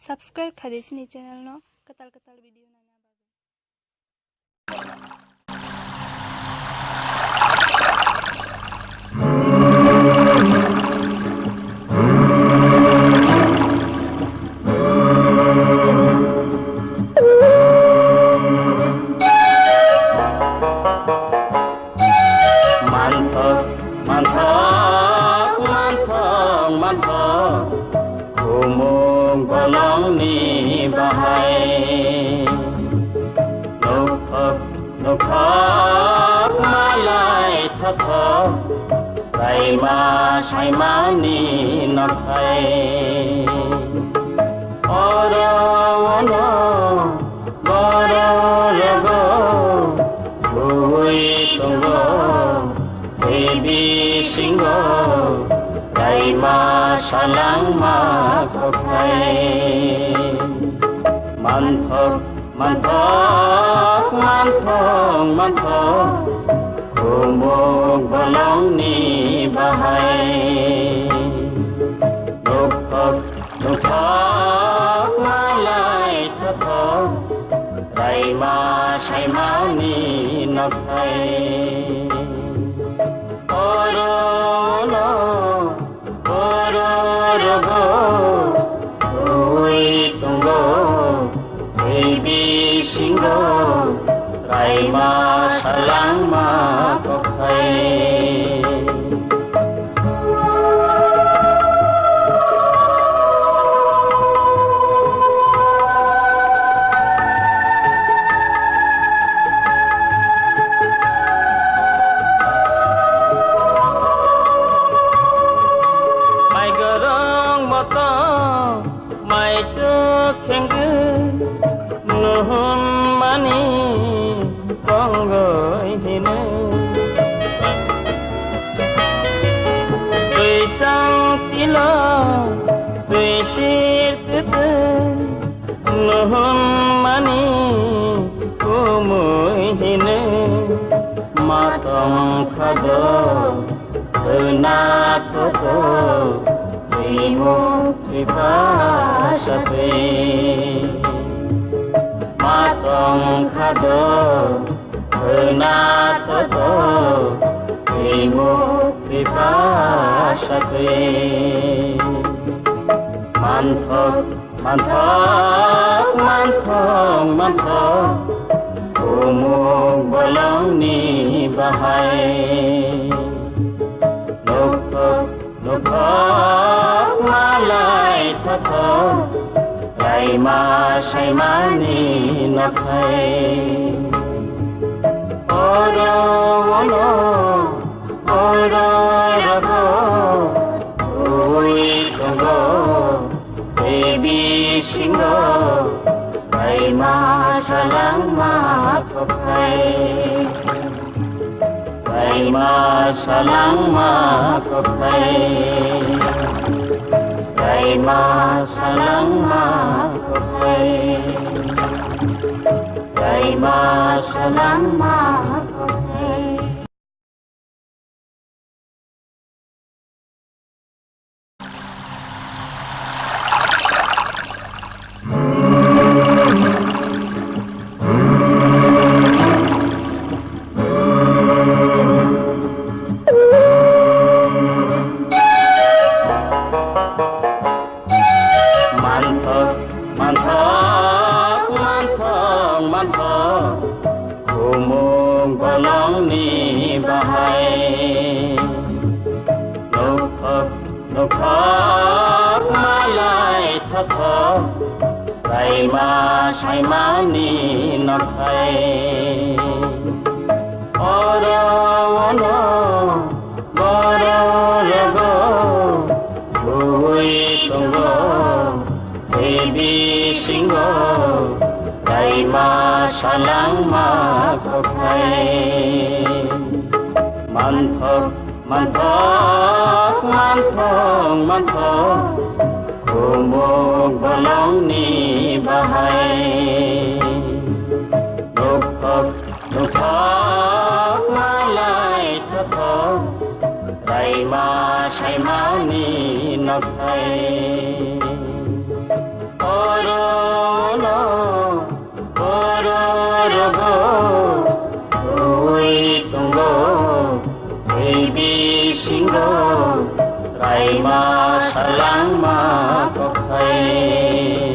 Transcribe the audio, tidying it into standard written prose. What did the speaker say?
subscribe khadesini channel no katal video na Umung golong ni bahai Nukok malai thotho Rai ma sai ma ni nokai Oro ono Goro rogo Chui tunggo Baby singo Rai ma salang ma kokai Manthok Umung golong ni bahai Nukok malai thotho Rai ma sai ma ni nokai Oro no rogo Chui tunggo Baby singo Rai ma salang ma kokai Mai gorong moto mai chuk khengge nuhun mani konggoi hine tui sang tilo tui sir tete nuhun mani kumui hine matong khado na toto imu ipasate matong khado na toto imu ipasate manthok umung golong ni bahai Nukok malai thotho Rai ma sai ma ni nokai Oro ono rogo Chui tunggo Baby singo Rai ma salang ma kokai Rai ma salang ma kokai Rai ma salang ma kokai Rai ma salang ma kokai Umung golong ni bahai Nukok malai thotho Rai ma sai ma ni nokai Oro ono Goro rogo Chui tunggo Baby singo Rai ma salang ma kokai Manthok Umung golong ni bahai Nukok malai thotho Rai ma sai ma ni nokai rgo ui tungo baby singo raima salang ma kokai